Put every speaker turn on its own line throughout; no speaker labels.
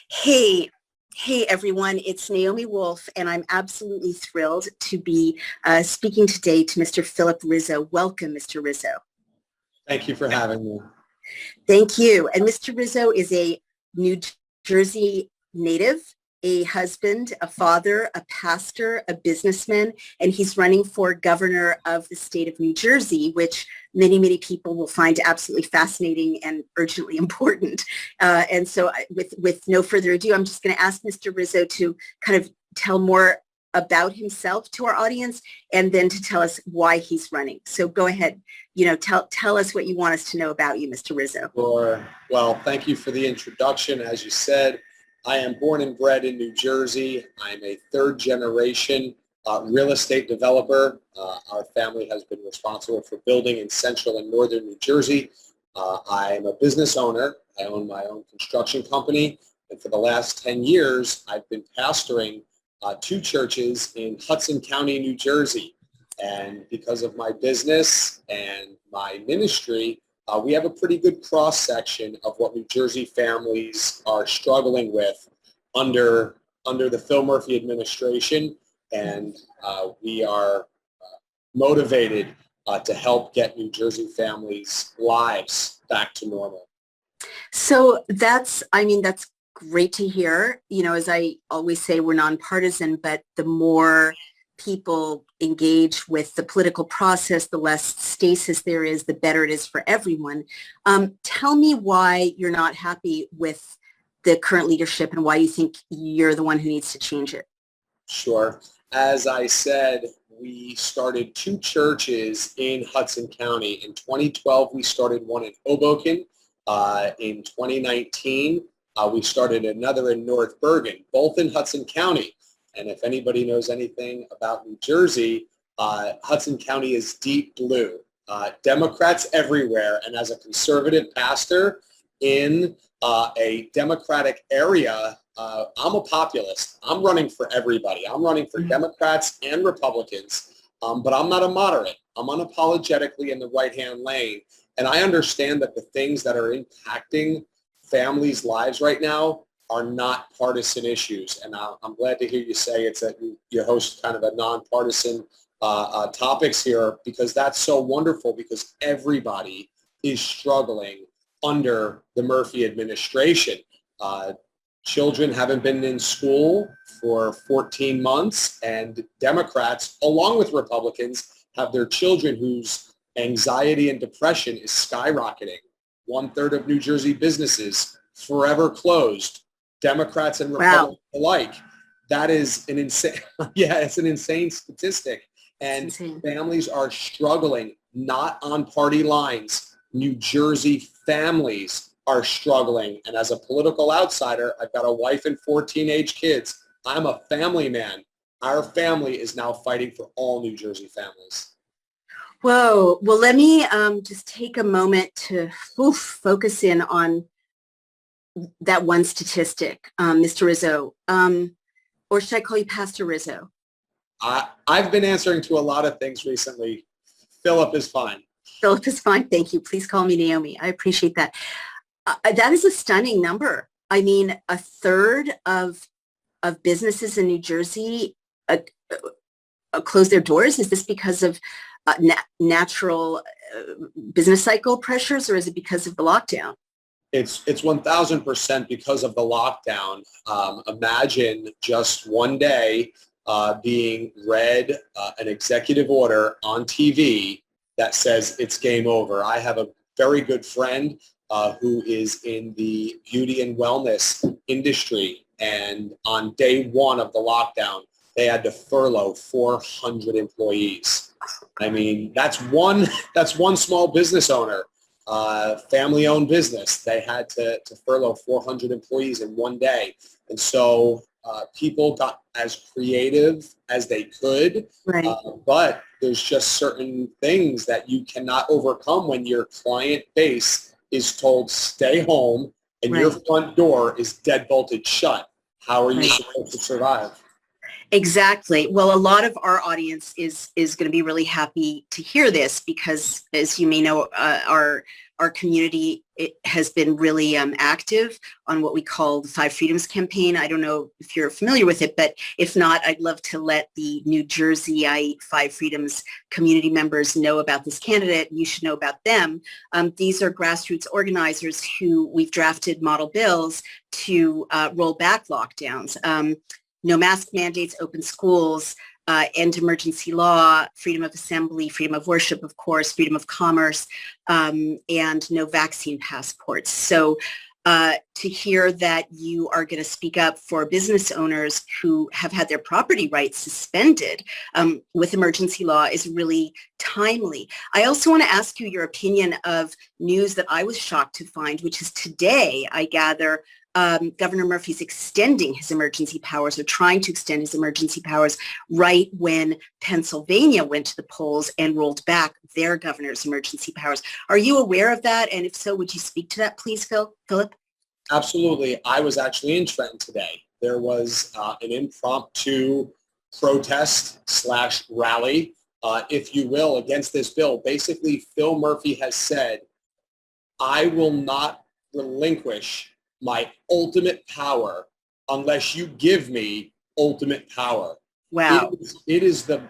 Hey, hey everyone, it's Naomi Wolf, and I'm absolutely thrilled to be speaking today to Mr. Philip Rizzo. Welcome, Mr. Rizzo.
Thank you for having me.
Thank you. And Mr. Rizzo is a New Jersey native, a husband, a father, a pastor, a businessman, and he's running for governor of the state of New Jersey, which many people will find absolutely fascinating and urgently important. With no further ado, I'm just going to ask Mr. Rizzo to kind of tell more about himself to our audience and then to tell us why he's running. So go ahead, tell us what you want us to know about you, Mr. Rizzo.
Sure. Well, thank you for the introduction. As you said, I am born and bred in New Jersey. I'm a third generation real estate developer. Our family has been responsible for building in central and northern New Jersey. I'm a business owner. I own my own construction company. And for the last 10 years, I've been pastoring two churches in Hudson County, New Jersey. And because of my business and my ministry, we have a pretty good cross-section of what New Jersey families are struggling with under the Phil Murphy administration. And we are motivated to help get New Jersey families' lives back to normal.
So that's great to hear. As I always say, we're nonpartisan, but the more people engage with the political process, the less stasis there is, the better it is for everyone. Tell me why you're not happy with the current leadership and why you think you're the one who needs to change it.
Sure. As I said, we started two churches in Hudson County. In 2012, we started one in Hoboken. In 2019, we started another in North Bergen, both in Hudson County. And if anybody knows anything about New Jersey, Hudson County is deep blue. Democrats everywhere. And as a conservative pastor in a Democratic area, I'm a populist. I'm running for everybody. I'm running for Democrats and Republicans, but I'm not a moderate. I'm unapologetically in the right-hand lane. And I understand that the things that are impacting families' lives right now are not partisan issues. And I'm glad to hear you say you host kind of a nonpartisan topics here, because that's so wonderful, because everybody is struggling under the Murphy administration. Children haven't been in school for 14 months, and Democrats, along with Republicans, have their children whose anxiety and depression is skyrocketing. 1/3 of New Jersey businesses forever closed. Democrats and Republicans alike. That is an insane, it's an insane statistic. And families are struggling, not on party lines. New Jersey families are struggling. And as a political outsider, I've got a wife and 4 teenage kids. I'm a family man. Our family is now fighting for all New Jersey families.
Whoa. Well, let me just take a moment to focus in on that one statistic, Mr. Rizzo, or should I call you Pastor Rizzo?
I've been answering to a lot of things recently. Philip is fine.
Philip is fine. Thank you. Please call me Naomi. I appreciate that. That is a stunning number. I mean, 1/3 of businesses in New Jersey close their doors. Is this because of natural business cycle pressures, or is it because of the lockdown?
It's 1,000% because of the lockdown. Imagine just one day being read an executive order on TV that says it's game over. I have a very good friend who is in the beauty and wellness industry, and on day one of the lockdown, they had to furlough 400 employees. I mean, that's one small business owner. Family-owned business. They had to furlough 400 employees in one day. And so people got as creative as they could,
right.
But there's just certain things that you cannot overcome when your client base is told stay home and your front door is dead bolted shut. How are you supposed to survive?
Exactly. Well, a lot of our audience is going to be really happy to hear this because, as you may know, our community has been really active on what we call the Five Freedoms campaign. I don't know if you're familiar with it, but if not, I'd love to let the New Jerseyite Five Freedoms community members know about this candidate. You should know about them. These are grassroots organizers who we've drafted model bills to roll back lockdowns. No mask mandates, open schools, end emergency law, freedom of assembly, freedom of worship, of course, freedom of commerce, and no vaccine passports. So to hear that you are going to speak up for business owners who have had their property rights suspended with emergency law is really timely. I also want to ask you your opinion of news that I was shocked to find, which is today, I gather, Governor Murphy's extending his emergency powers or trying to extend his emergency powers right when Pennsylvania went to the polls and rolled back their governor's emergency powers. Are you aware of that? And if so, would you speak to that, please, Philip?
Absolutely. I was actually in Trenton today. There was an impromptu protest / rally, if you will, against this bill. Basically, Phil Murphy has said, I will not relinquish my ultimate power unless you give me ultimate power.
Wow.
It is the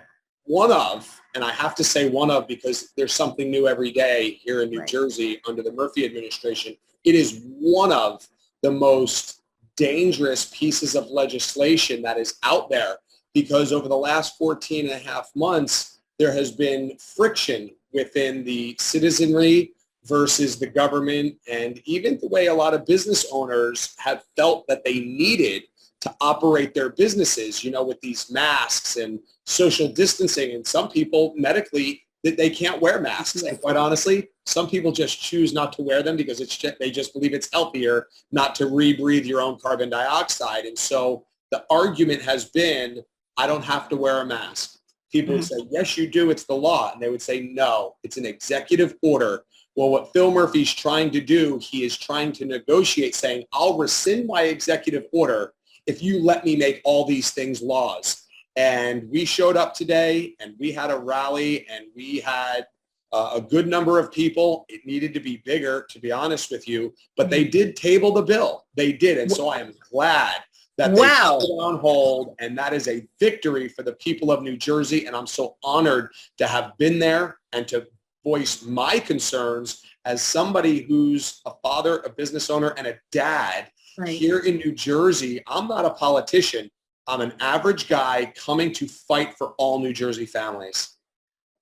one of, and I have to say one of because there's something new every day here in New Jersey under the Murphy administration. It is one of the most dangerous pieces of legislation that is out there because over the last 14 and a half months, there has been friction within the citizenry versus the government, and even the way a lot of business owners have felt that they needed to operate their businesses, you know, with these masks and social distancing. And some people medically, that they can't wear masks. And quite honestly, some people just choose not to wear them because they just believe it's healthier not to rebreathe your own carbon dioxide. And so the argument has been, I don't have to wear a mask. People would say, yes, you do. It's the law. And they would say, no, it's an executive order. Well, what Phil Murphy's trying to do, he is trying to negotiate, saying, I'll rescind my executive order if you let me make all these things laws. And we showed up today and we had a rally and we had a good number of people. It needed to be bigger, to be honest with you, but they did table the bill. They did. And so I am glad that they put it on hold, and that is a victory for the people of New Jersey. And I'm so honored to have been there and to voice my concerns as somebody who's a father, a business owner, and a dad here in New Jersey. I'm not a politician. I'm an average guy coming to fight for all New Jersey families.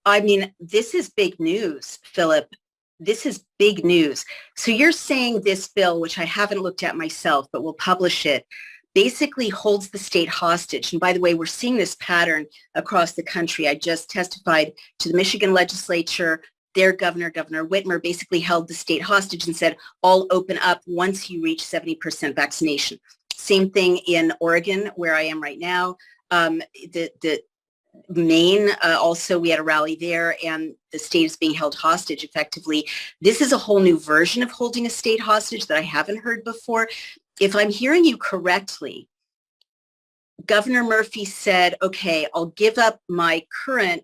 I mean, this is big news, Philip. This is big news. So you're saying this bill, which I haven't looked at myself, but we'll publish it, basically holds the state hostage. And by the way, we're seeing this pattern across the country. I just testified to the Michigan legislature. Their governor, Governor Whitmer, basically held the state hostage and said, all open up once you reach 70% vaccination. Same thing in Oregon, where I am right now. The Maine, also, we had a rally there, and the state is being held hostage effectively. This is a whole new version of holding a state hostage that I haven't heard before. If I'm hearing you correctly, Governor Murphy said, okay, I'll give up my current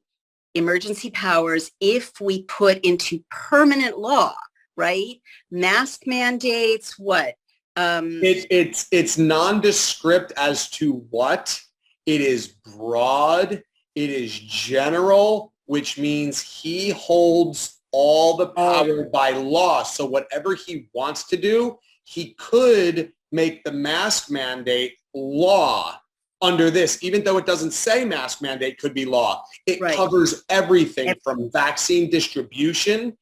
emergency powers if we put into permanent law, right? Mask mandates, what?
It's nondescript as to what. It is broad. It is general, which means he holds all the power by law. So whatever he wants to do, he could make the mask mandate law under this, even though it doesn't say mask mandate could be law. It covers everything from vaccine distribution.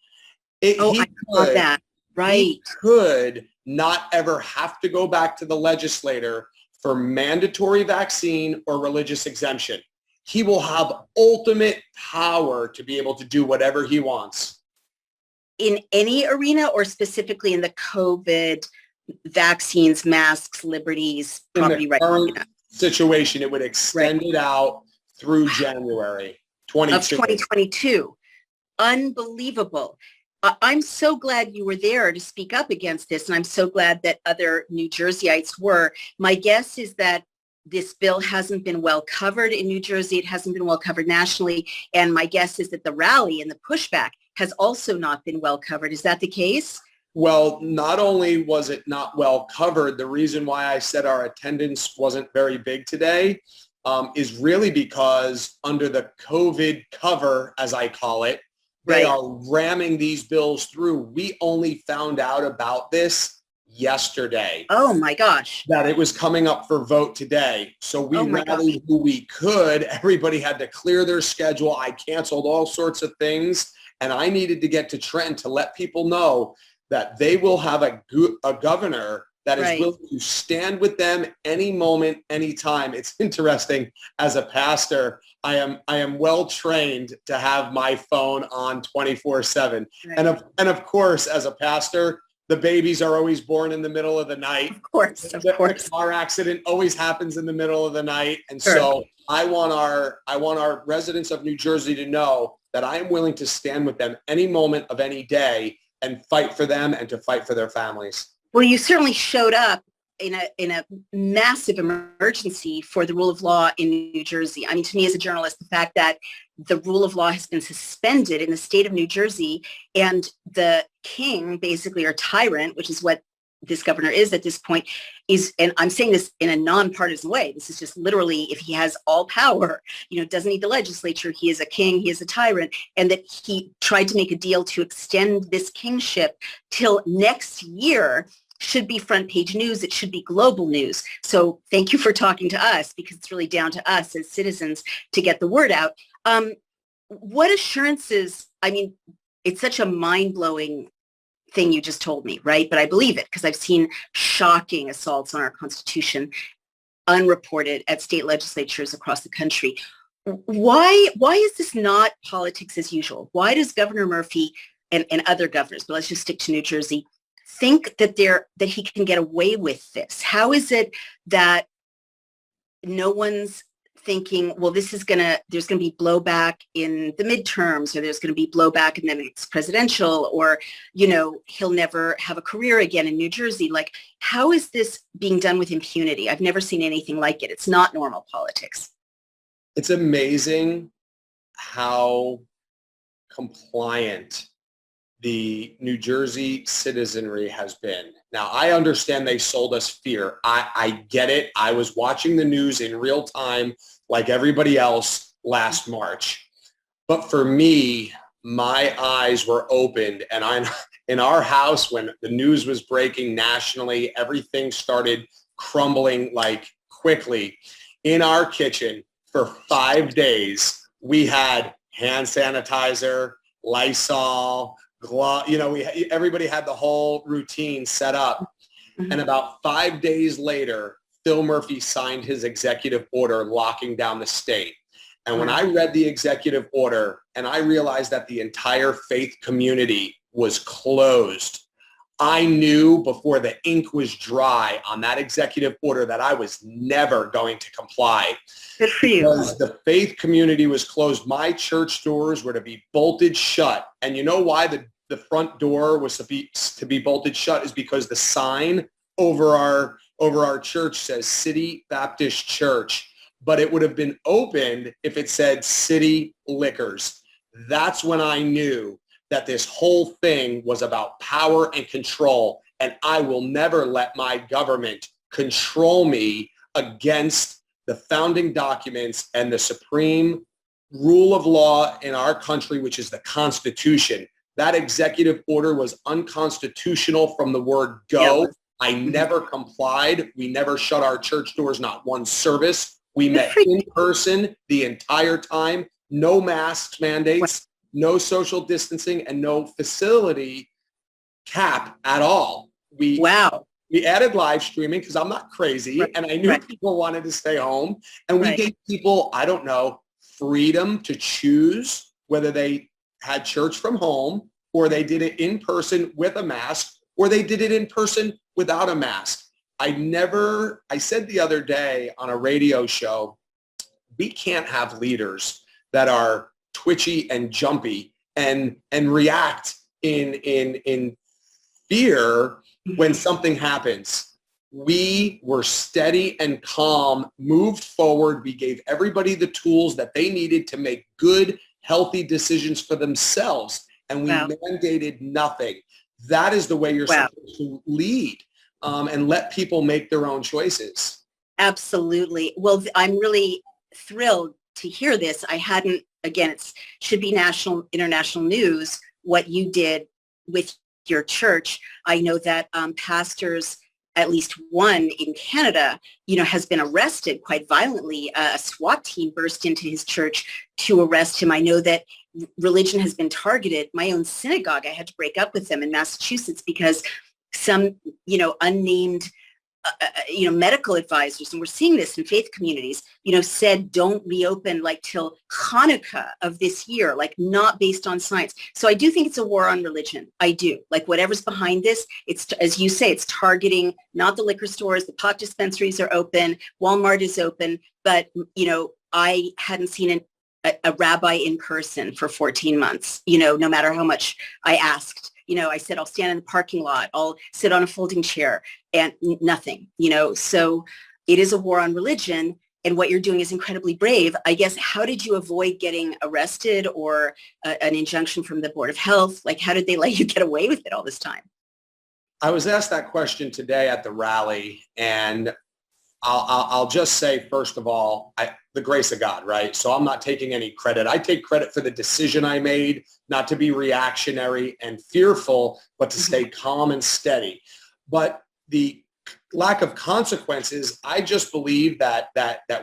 I love that.
He could not ever have to go back to the legislator for mandatory vaccine or religious exemption. He will have ultimate power to be able to do whatever he wants.
In any arena, or specifically in the COVID vaccines, masks, liberties, property rights
situation, it would extend it out through January
2022. Unbelievable. I'm so glad you were there to speak up against this, and I'm so glad that other New Jerseyites were. My guess is that this bill hasn't been well covered in New Jersey. It hasn't been well covered nationally. And my guess is that the rally and the pushback has also not been well covered. Is that the case?
Well, not only was it not well covered, the reason why I said our attendance wasn't very big today is really because under the COVID cover, as I call it, they
Right.
are ramming these bills through. We only found out about this yesterday,
Oh my gosh.
that it was coming up for vote today. So we
Oh my gosh.
rallied who we could. Everybody had to clear their schedule. I canceled all sorts of things, and I needed to get to Trenton to let people know that they will have a governor that is
Right.
willing to stand with them any moment, anytime. It's interesting. As a pastor, I am well trained to have my phone on 24/7.
Right.
And of course, as a pastor, the babies are always born in the middle of the night.
Of course.
The car accident always happens in the middle of the night. And
Sure.
so I want our residents of New Jersey to know that I am willing to stand with them any moment of any day and fight for them and to fight for their families.
Well, you certainly showed up in a massive emergency for the rule of law in New Jersey. I mean, to me as a journalist, the fact that the rule of law has been suspended in the state of New Jersey and the king, basically, or tyrant, which is what this governor is at this point, is, and I'm saying this in a nonpartisan way, this is just literally, if he has all power, doesn't need the legislature, he is a king, he is a tyrant, and that he tried to make a deal to extend this kingship till next year, should be front page news. It should be global news. So thank you for talking to us, because it's really down to us as citizens to get the word out. What assurances, I mean, it's such a mind-blowing thing you just told me, right? But I believe it because I've seen shocking assaults on our Constitution unreported at state legislatures across the country. Why is this not politics as usual? Why does Governor Murphy and other governors, but let's just stick to New Jersey, think that he can get away with this? How is it that no one's thinking, well, there's going to be blowback in the midterms, or there's going to be blowback in the next presidential, or, he'll never have a career again in New Jersey? Like, how is this being done with impunity? I've never seen anything like it. It's not normal politics.
It's amazing how compliant the New Jersey citizenry has been. Now, I understand they sold us fear. I get it. I was watching the news in real time like everybody else last March. But for me, my eyes were opened, and I'm in our house when the news was breaking nationally, everything started crumbling like quickly. In our kitchen for 5 days, we had hand sanitizer, Lysol, everybody had the whole routine set up. Mm-hmm. And about 5 days later, Phil Murphy signed his executive order locking down the state. And when I read the executive order and I realized that the entire faith community was closed, I knew before the ink was dry on that executive order that I was never going to comply.
Good for you.
Because the faith community was closed. My church doors were to be bolted shut. And you know why the front door was to be bolted shut is because the sign over our church says City Baptist Church, but it would have been opened if it said City Liquors. That's when I knew that this whole thing was about power and control, and I will never let my government control me against the founding documents and the supreme rule of law in our country, which is the Constitution. That executive order was unconstitutional from the word go. I never complied. We never shut our church doors, not one service. We met in person the entire time. No masks mandates, no social distancing, and no facility cap at all. We added live streaming because I'm not crazy, and I knew people wanted to stay home. And we gave people, I don't know, freedom to choose whether they had church from home, or they did it in person with a mask, or they did it in person without a mask. I said the other day on a radio show, we can't have leaders that are twitchy and jumpy and react in fear when something happens. we were steady and calm, moved forward. We gave everybody the tools that they needed to make good, healthy decisions for themselves. And we
Wow.
mandated nothing. That is the way you're
Wow.
supposed to lead, and let people make their own choices.
Absolutely. Well, I'm really thrilled to hear this. I hadn't, again, it should be national, international news, what you did with your church. I know that pastors, at least one in Canada, has been arrested quite violently. A SWAT team burst into his church to arrest him. I know that religion has been targeted. My own synagogue, I had to break up with them in Massachusetts because some, unnamed medical advisors, and we're seeing this in faith communities, said don't reopen till Hanukkah of this year, not based on science. So I do think it's a war on religion. I do. Whatever's behind this, it's, as you say, it's targeting not the liquor stores, the pot dispensaries are open, Walmart is open, but, I hadn't seen a rabbi in person for 14 months, no matter how much I asked. I said, I'll stand in the parking lot, I'll sit on a folding chair, and nothing, so it is a war on religion. And what you're doing is incredibly brave. I guess, how did you avoid getting arrested or an injunction from the Board of Health? How did they let you get away with it all this time?
I was asked that question today at the rally, and I'll just say, first of all, the grace of God, right? So I'm not taking any credit. I take credit for the decision I made, not to be reactionary and fearful, but to stay calm and steady. But the lack of consequences, I just believe that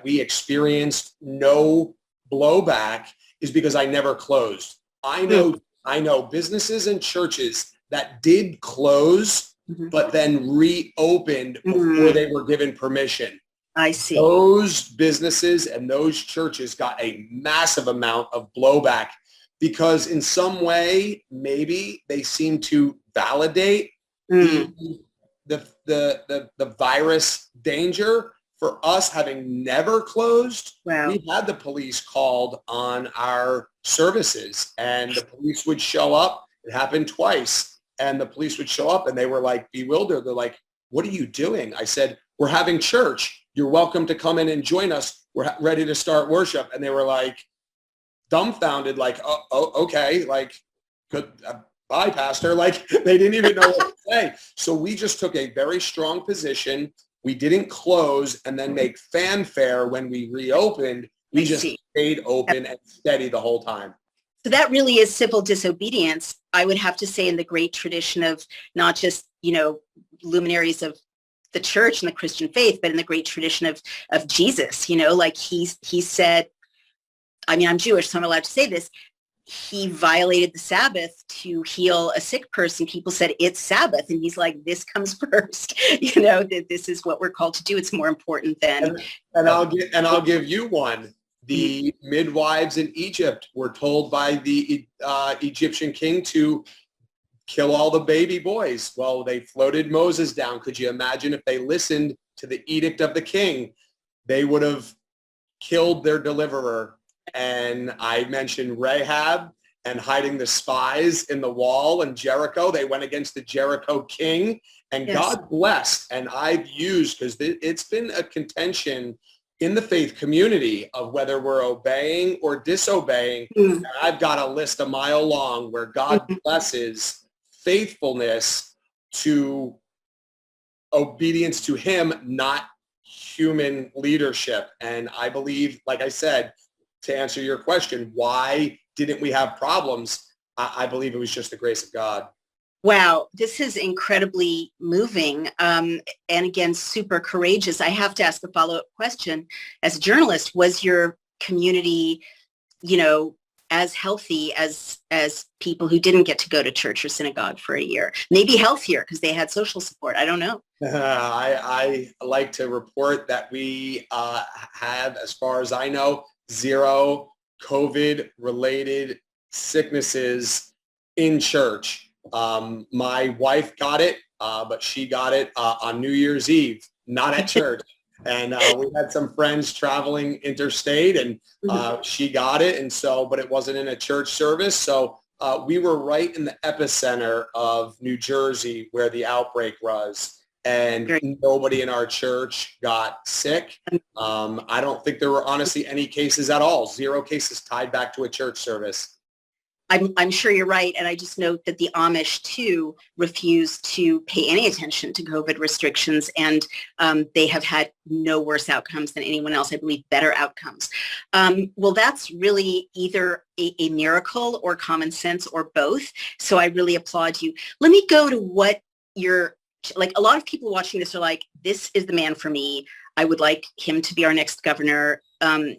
we experienced no blowback is because I never closed. I know businesses and churches that did close, but then reopened before they were given permission.
I see.
Those businesses and those churches got a massive amount of blowback because in some way, maybe they seem to validate the virus danger. For us, having never closed, we had the police called on our services, and the police would show up. It happened twice, and the police would show up, and they were bewildered. They're like, "What are you doing?" I said, "We're having church. You're welcome to come in and join us. We're ready to start worship." And they were dumbfounded, "Oh, okay, good, bye, pastor." They didn't even know what to say. So we just took a very strong position. We didn't close and then make fanfare when we reopened. We just stayed open and steady the whole time.
So that really is civil disobedience, I would have to say, in the great tradition of not just, luminaries of the church and the Christian faith, but in the great tradition of Jesus. He said, I'm Jewish, so I'm allowed to say this. He violated the Sabbath to heal a sick person. People said, it's Sabbath. And he's like, this comes first. That this is what we're called to do. It's more important than.
And I'll give you one. The midwives in Egypt were told by the Egyptian king to kill all the baby boys. Well, they floated Moses down. Could you imagine if they listened to the edict of the king? They would have killed their deliverer. And I mentioned Rahab and hiding the spies in the wall in Jericho. They went against the Jericho king, and God blessed. And I've used, because it's been a contention in the faith community of whether we're obeying or disobeying. And I've got a list a mile long where God blesses faithfulness to obedience to him, not human leadership. And I believe, like I said, to answer your question, why didn't we have problems? I believe it was just the grace of God.
Wow, this is incredibly moving, and again, super courageous. I have to ask a follow-up question. As a journalist, was your community, as healthy as people who didn't get to go to church or synagogue for a year? Maybe healthier because they had social support. I don't know.
I like to report that we have, as far as I know, 0 COVID-related sicknesses in church. My wife got it, but she got it on New Year's Eve, not at church. And we had some friends traveling interstate, and she got it. And so, but it wasn't in a church service. So we were right in the epicenter of New Jersey where the outbreak was. and
Very
nobody in our church got sick. I don't think there were honestly any cases at all. 0 cases tied back to a church service.
I'm sure you're right. And I just note that the Amish, too, refuse to pay any attention to COVID restrictions. And they have had no worse outcomes than anyone else. I believe better outcomes. Well, that's really either a miracle or common sense or both. So I really applaud you. Let me go to what you're like. A lot of people watching this are like, this is the man for me. I would like him to be our next governor.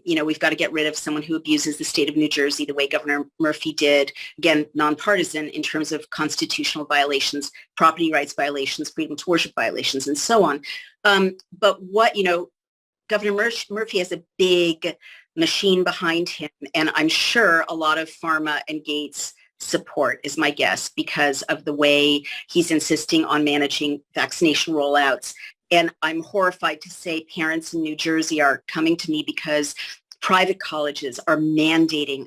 We've got to get rid of someone who abuses the state of New Jersey the way Governor Murphy did. Again, nonpartisan in terms of constitutional violations, property rights violations, freedom to worship violations, and so on. But Governor Murphy has a big machine behind him, and I'm sure a lot of pharma and Gates support is my guess because of the way he's insisting on managing vaccination rollouts. And I'm horrified to say parents in New Jersey are coming to me because private colleges are mandating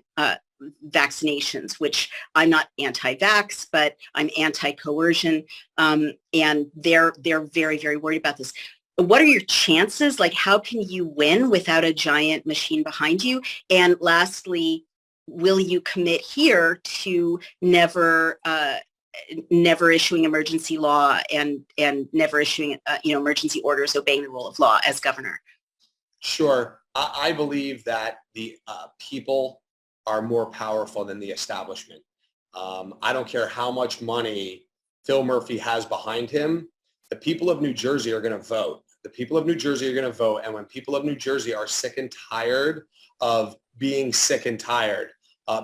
vaccinations, which I'm not anti-vax, but I'm anti-coercion. And they're very, very worried about this. What are your chances? Like, how can you win without a giant machine behind you? And lastly, will you commit here to never issuing emergency law and never issuing emergency orders, obeying the rule of law as governor?
Sure. I believe that the people are more powerful than the establishment. I don't care how much money Phil Murphy has behind him. The people of New Jersey are going to vote. The people of New Jersey are going to vote. And when people of New Jersey are sick and tired of being sick and tired,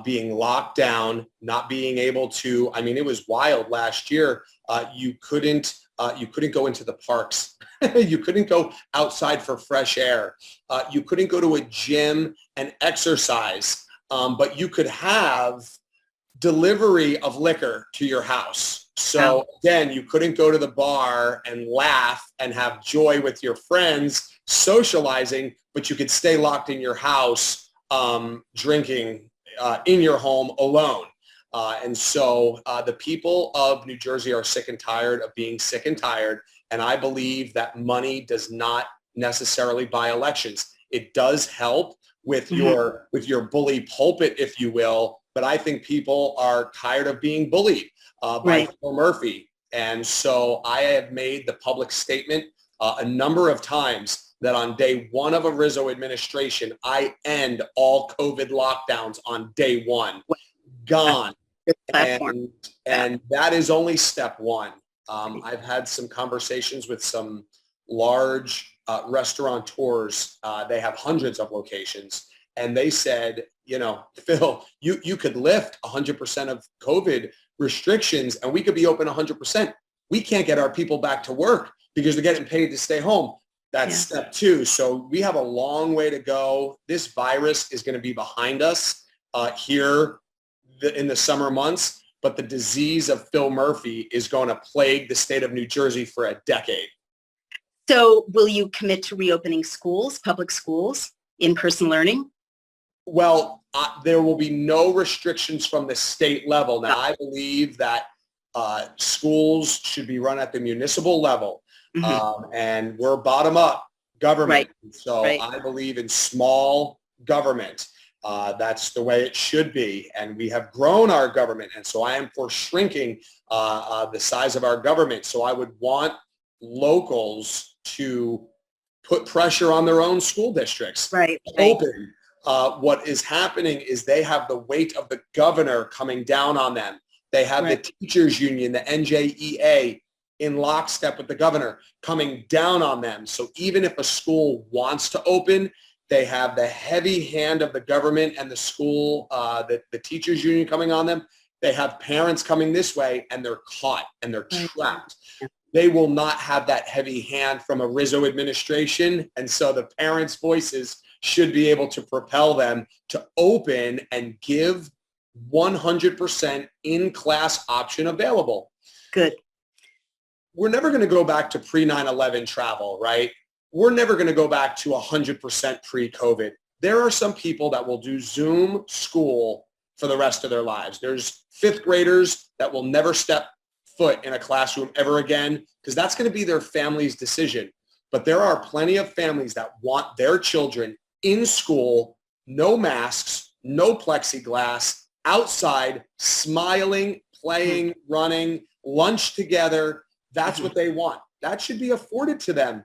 being locked down, not being able to, it was wild last year. You couldn't go into the parks. You couldn't go outside for fresh air. You couldn't go to a gym and exercise, but you could have delivery of liquor to your house. So again, you couldn't go to the bar and laugh and have joy with your friends, socializing, but you could stay locked in your house, drinking in your home alone. And so the people of New Jersey are sick and tired of being sick and tired. And I believe that money does not necessarily buy elections. It does help with your bully pulpit, if you will. But I think people are tired of being bullied by Phil Murphy. And so I have made the public statement a number of times that on day one of a Rizzo administration, I end all COVID lockdowns on day one. Gone. And that is only step one. I've had some conversations with some large restaurateurs. They have hundreds of locations. And they said, Phil, you could lift 100% of COVID restrictions and we could be open 100%. We can't get our people back to work because they're getting paid to stay home. That's step two. So we have a long way to go. This virus is going to be behind us here in the summer months, but the disease of Phil Murphy is going to plague the state of New Jersey for a decade.
So will you commit to reopening schools, public schools, in-person learning?
Well, there will be no restrictions from the state level. Now, I believe that schools should be run at the municipal level. And we're bottom up government. So I believe in small government. That's the way it should be. And we have grown our government. And so I am for shrinking the size of our government. So I would want locals to put pressure on their own school districts. Open. What is happening is they have the weight of the governor coming down on them. They have the teachers union, the NJEA, in lockstep with the governor coming down on them. So even if a school wants to open, they have the heavy hand of the government and the school, the teachers union coming on them. They have parents coming this way and they're caught and they're trapped. They will not have that heavy hand from a Rizzo administration. And so the parents' voices should be able to propel them to open and give 100% in-class option available.
Good.
We're never going to go back to pre-9/11 travel, right? We're never going to go back to 100% pre-COVID. There are some people that will do Zoom school for the rest of their lives. There's fifth graders that will never step foot in a classroom ever again, because that's going to be their family's decision. But there are plenty of families that want their children in school, no masks, no plexiglass, outside, smiling, playing, running, lunch together. That's what they want. That should be afforded to them.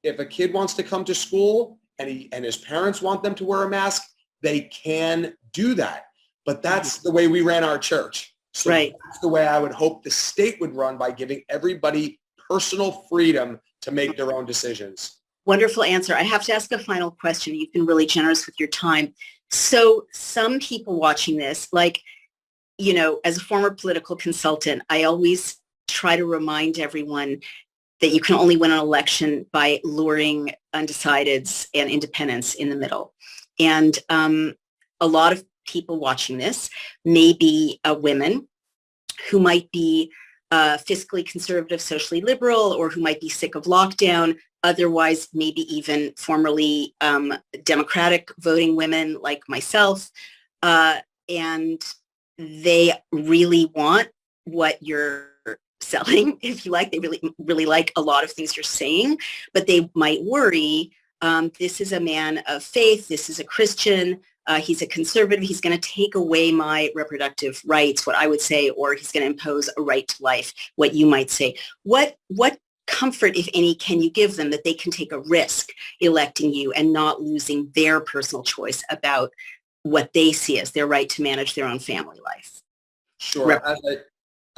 If a kid wants to come to school and his parents want them to wear a mask, they can do that. But that's the way we ran our church. So that's the way I would hope the state would run, by giving everybody personal freedom to make their own decisions.
Wonderful answer. I have to ask a final question. You've been really generous with your time. So some people watching this, like, you know, as a former political consultant, I always try to remind everyone that you can only win an election by luring undecideds and independents in the middle. And a lot of people watching this may be women who might be fiscally conservative, socially liberal, or who might be sick of lockdown, otherwise maybe even formerly Democratic voting women like myself. And they really want what you're selling, if you like. They really like a lot of things you're saying, but they might worry, this is a man of faith, this is a Christian, he's a conservative, he's going to take away my reproductive rights, what I would say, or he's going to impose a right to life, what you might say. What comfort, if any, can you give them that they can take a risk electing you and not losing their personal choice about what they see as their right to manage their own family life?
Sure.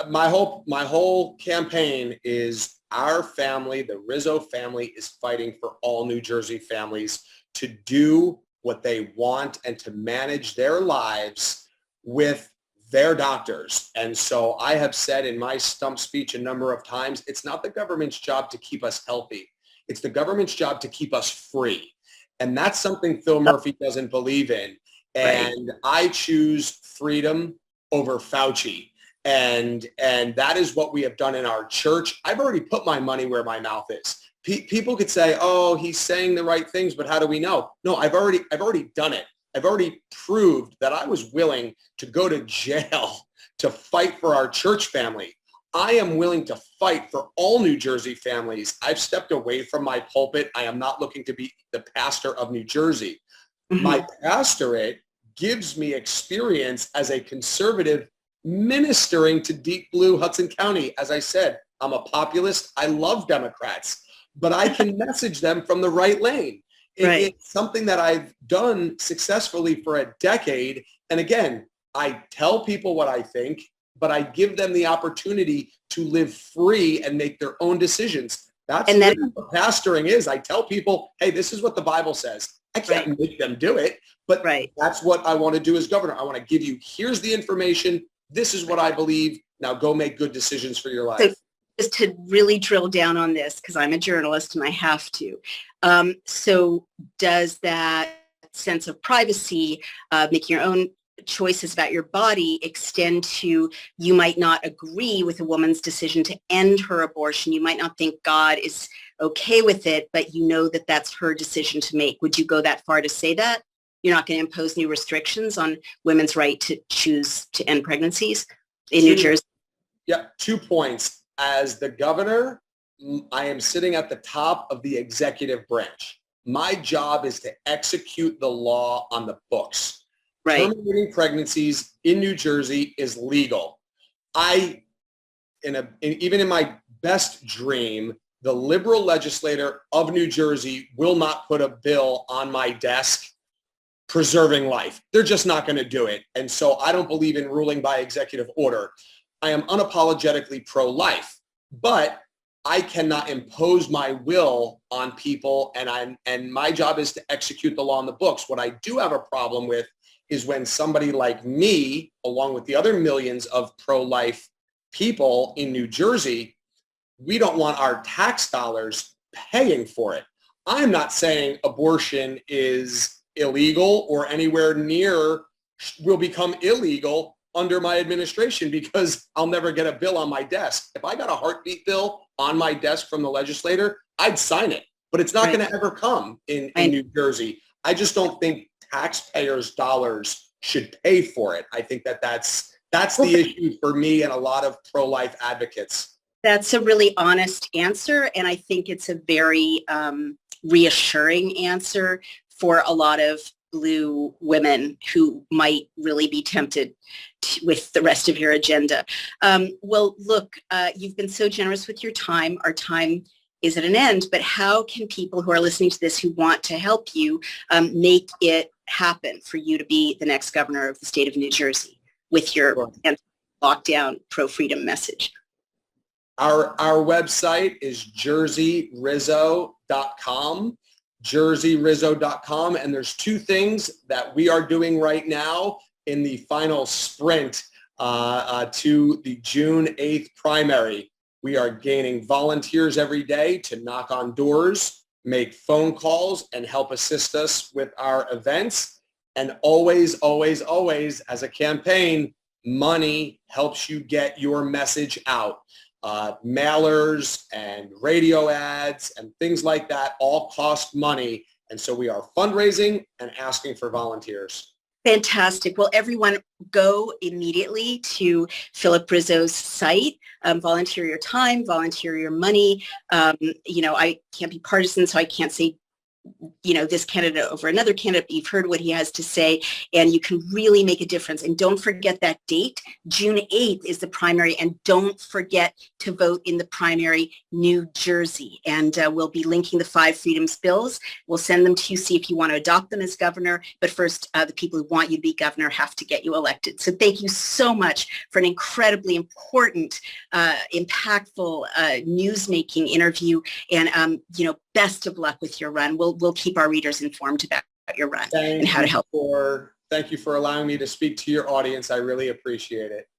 My whole campaign is our family, the Rizzo family, is fighting for all New Jersey families to do what they want and to manage their lives with their doctors. And so I have said in my stump speech a number of times, it's not the government's job to keep us healthy. It's the government's job to keep us free. And that's something Phil Murphy doesn't believe in. And I choose freedom over Fauci. And that is what we have done in our church. I've already put my money where my mouth is. People could say, oh, he's saying the right things, but how do we know? No, I've already done it. I've already proved that I was willing to go to jail to fight for our church family. I am willing to fight for all New Jersey families. I've stepped away from my pulpit. I am not looking to be the pastor of New Jersey. My pastorate gives me experience as a conservative ministering to deep blue Hudson County. As I said, I'm a populist. I love Democrats, but I can message them from the right lane. It's something that I've done successfully for a decade. And again, I tell people what I think, but I give them the opportunity to live free and make their own decisions. That's what pastoring is. I tell people, hey, this is what the Bible says. I can't make them do it, but that's what I want to do as governor. I want to give you, here's the information. This is what I believe. Now go make good decisions for your life. So
just to really drill down on this, because I'm a journalist and I have to. So does that sense of privacy, making your own choices about your body, extend to, you might not agree with a woman's decision to end her abortion. You might not think God is okay with it, but you know that that's her decision to make. Would you go that far to say that? You're not going to impose new restrictions on women's right to choose to end pregnancies in New Jersey?
Yeah, 2 points. As the governor, I am sitting at the top of the executive branch. My job is to execute the law on the books. Terminating pregnancies in New Jersey is legal. Even in my best dream, the liberal legislator of New Jersey will not put a bill on my desk preserving life. They're just not going to do it. And so I don't believe in ruling by executive order. I am unapologetically pro-life, but I cannot impose my will on people, and my job is to execute the law on the books. What I do have a problem with is when somebody like me, along with the other millions of pro-life people in New Jersey, we don't want our tax dollars paying for it. I'm not saying abortion is illegal or anywhere near will become illegal under my administration, because I'll never get a bill on my desk. If I got a heartbeat bill on my desk from the legislator, I'd sign it, but it's not going to ever come in New Jersey. I just don't think taxpayers' dollars should pay for it. I think that that's That's the issue for me and a lot of pro-life advocates.
That's a really honest answer, and I think it's a very reassuring answer for a lot of blue women who might really be tempted with the rest of your agenda. Well, look, you've been so generous with your time. Our time is at an end, but how can people who are listening to this who want to help you make it happen for you to be the next governor of the state of New Jersey with your lockdown pro-freedom message?
Our website is jerseyrizzo.com, jerseyrizzo.com, and there's two things that we are doing right now in the final sprint to the June 8th primary. We are gaining volunteers every day to knock on doors, make phone calls, and help assist us with our events. And always, always, always, as a campaign, money helps you get your message out. Mailers and radio ads and things like that all cost money. And so we are fundraising and asking for volunteers.
Fantastic. Well, everyone go immediately to Philip Rizzo's site, volunteer your time, volunteer your money. I can't be partisan, so I can't say this candidate over another candidate. You've heard what he has to say, and you can really make a difference. And don't forget that date. June 8th is the primary, and don't forget to vote in the primary, New Jersey. And we'll be linking the 5 Freedoms bills. We'll send them to you, see if you want to adopt them as governor. But first, the people who want you to be governor have to get you elected. So thank you so much for an incredibly important, impactful, news-making interview. And, best of luck with your run. We'll keep our readers informed about your run and how to help.
Thank you for allowing me to speak to your audience. I really appreciate it.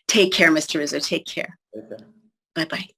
Take care, Mr. Rizzo. Take care.
Okay.
Bye-bye.